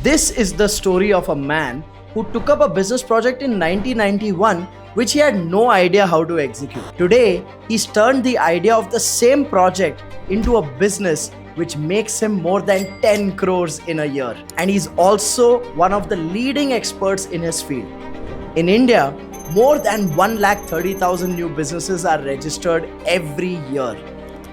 This is the story of a man who took up a business project in 1991 which he had no idea how to execute. Today, he's turned the idea of the same project into a business which makes him more than 10 crores in a year. And he's also one of the leading experts in his field. In India, more than 130,000 new businesses are registered every year.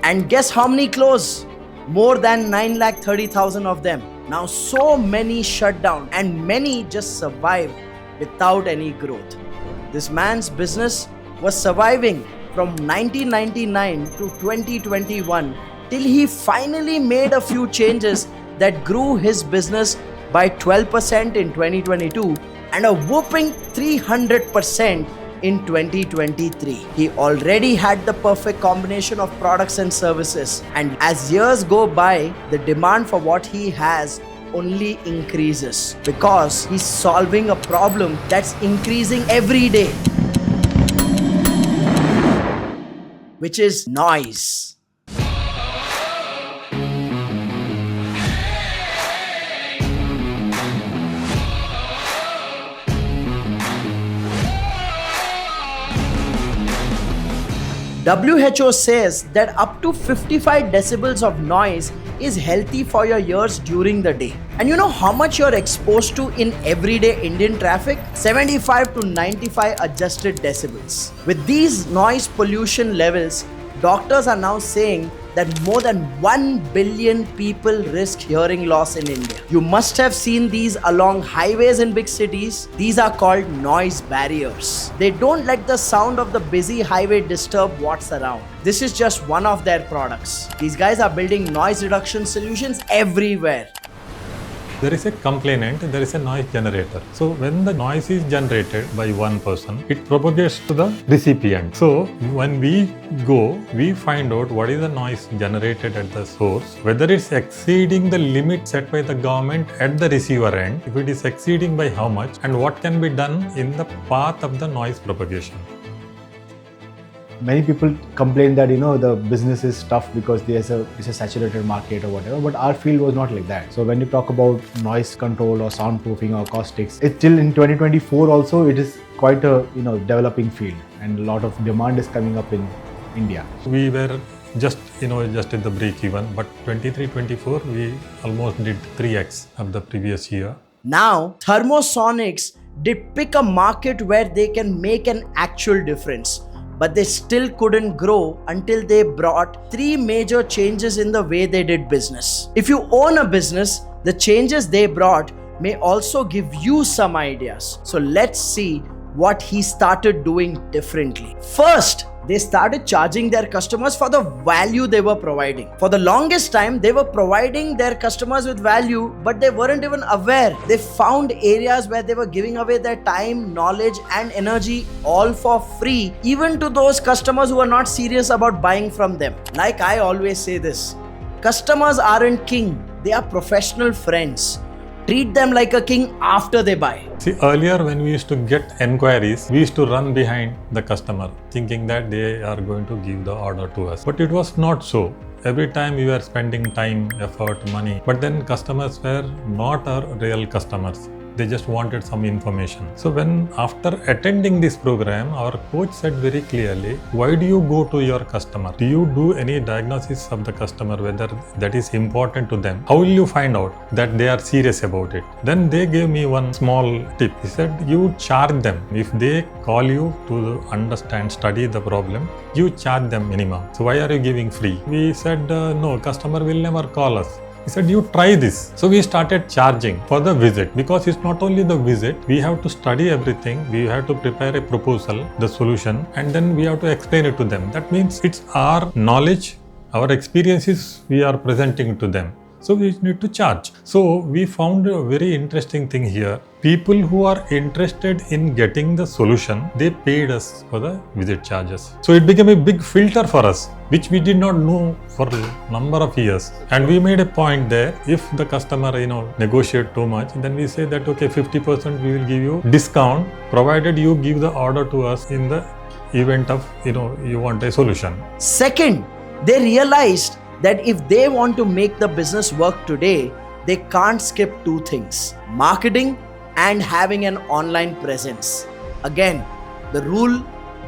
And guess how many close? More than 930,000 of them. Now so many shut down and many just survive without any growth. This man's business was surviving from 1999 to 2021 till he finally made a few changes that grew his business by 12% in 2022 and a whopping 300% in 2023. He already had the perfect combination of products and services, and as years go by, the demand for what he has only increases because he's solving a problem that's increasing every day, which is noise. WHO says that up to 55 decibels of noise is healthy for your ears during the day. And you know how much you're exposed to in everyday Indian traffic? 75 to 95 adjusted decibels. With these noise pollution levels, doctors are now saying that more than 1 billion people risk hearing loss in India. You must have seen these along highways in big cities. These are called noise barriers. They don't let the sound of the busy highway disturb what's around. This is just one of their products. These guys are building noise reduction solutions everywhere. There is a complainant, there is a noise generator. So when the noise is generated by one person, it propagates to the recipient. So when we go, we find out what is the noise generated at the source, whether it's exceeding the limit set by the government at the receiver end, if it is exceeding by how much, and what can be done in the path of the noise propagation. Many people complain that the business is tough because it's a saturated market or whatever, but our field was not like that. So when you talk about noise control or soundproofing or acoustics, it's still in 2024 also it is quite a developing field, and a lot of demand is coming up in India. We were just at the break even, but 23-24 we almost did 3x of the previous year. Now, Thermosonics did pick a market where they can make an actual difference. But they still couldn't grow until they brought 3 major changes in the way they did business. If you own a business, the changes they brought may also give you some ideas. So let's see what he started doing differently. First, they started charging their customers for the value they were providing. For the longest time, they were providing their customers with value, but they weren't even aware. They found areas where they were giving away their time, knowledge, and energy all for free, even to those customers who are not serious about buying from them. Like I always say this, customers aren't king, they are professional friends. Treat them like a king after they buy. See, earlier when we used to get enquiries, we used to run behind the customer, thinking that they are going to give the order to us. But it was not so. Every time we were spending time, effort, money, but then customers were not our real customers. They just wanted some information. So when after attending this program, our coach said very clearly, why do you go to your customer? Do you do any diagnosis of the customer, whether that is important to them? How will you find out that they are serious about it? Then they gave me one small tip. He said, you charge them. If they call you to understand, study the problem, you charge them minimum. So why are you giving free? We said, no, customer will never call us. He said, you try this. So we started charging for the visit, because it's not only the visit, we have to study everything, we have to prepare a proposal, the solution, and then we have to explain it to them. That means it's our knowledge, our experiences we are presenting to them. So we need to charge. So we found a very interesting thing here. People who are interested in getting the solution, they paid us for the visit charges. So it became a big filter for us, which we did not know for a number of years. And we made a point there, if the customer negotiate too much, then we say that okay, 50% we will give you discount, provided you give the order to us in the event of you want a solution. Second, they realized that if they want to make the business work today, they can't skip two things: marketing and having an online presence. Again, the rule,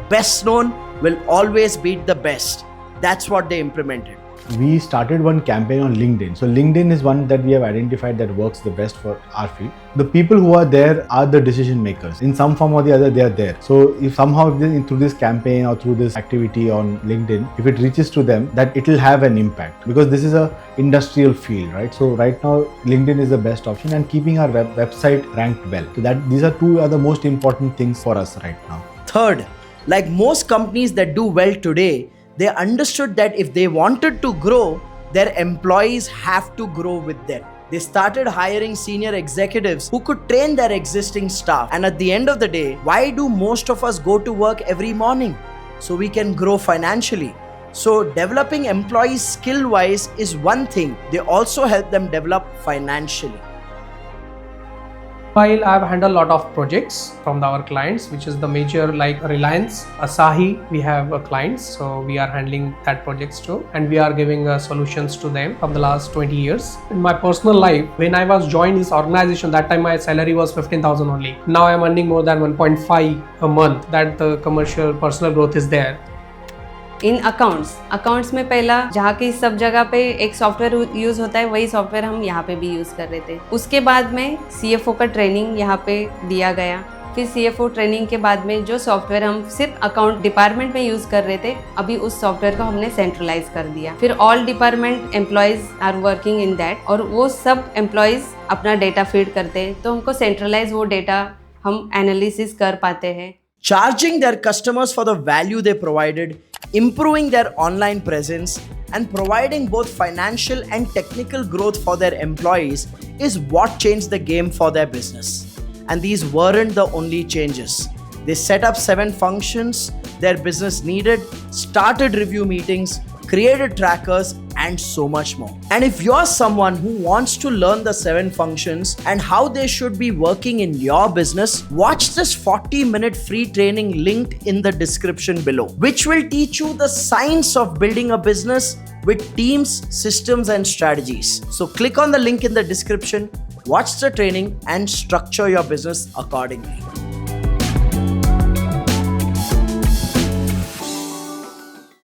best known will always beat the best. That's what they implemented. We started one campaign on LinkedIn. So LinkedIn is one that we have identified that works the best for our field. The people who are there are the decision makers. In some form or the other, they are there. So if somehow through this campaign or through this activity on LinkedIn, if it reaches to them, that it will have an impact, because this is a industrial field, right? So right now, LinkedIn is the best option, and keeping our website ranked well. So that these are two of the most important things for us right now. Third, like most companies that do well today, they understood that if they wanted to grow, their employees have to grow with them. They started hiring senior executives who could train their existing staff. And at the end of the day, why do most of us go to work every morning? So we can grow financially. So developing employees skill-wise is one thing. They also help them develop financially. While I've handled a lot of projects from our clients, which is the major like Reliance, Asahi, we have clients. So we are handling that projects too. And we are giving solutions to them from the last 20 years. In my personal life, when I was joined this organization, that time my salary was 15,000 only. Now I'm earning more than 1.5 a month. That the commercial personal growth is there. In accounts में पहला जहाँ की सब जगह पे एक software use होता है, वही सॉफ्टवेयर हम यहाँ पे भी यूज़ कर रहे थे। उसके बाद में CFO का ट्रेनिंग यहाँ पे दिया गया। फिर CFO ट्रेनिंग के बाद में जो सॉफ्टवेयर हम सिर्फ अकाउंट डिपार्टमेंट में यूज़ कर रहे थे, अभी उस सॉफ्टवेयर को हमने सेंट्रलाइज कर दिया। फिर all department employees are working in that, और वो सब एम्प्लॉयज़ अपना डेटा फीड करते हैं, तो हमको सेंट्रलाइज वो डेटा हम एनालिसिस कर पाते हैं। Charging their customers for the value they provided, improving their online presence, and providing both financial and technical growth for their employees is what changed the game for their business. And these weren't the only changes. They set up 7 functions their business needed, started review meetings, created trackers, and so much more. And if you're someone who wants to learn the 7 functions and how they should be working in your business, watch this 40-minute free training linked in the description below, which will teach you the science of building a business with teams, systems, and strategies. So click on the link in the description, watch the training, and structure your business accordingly.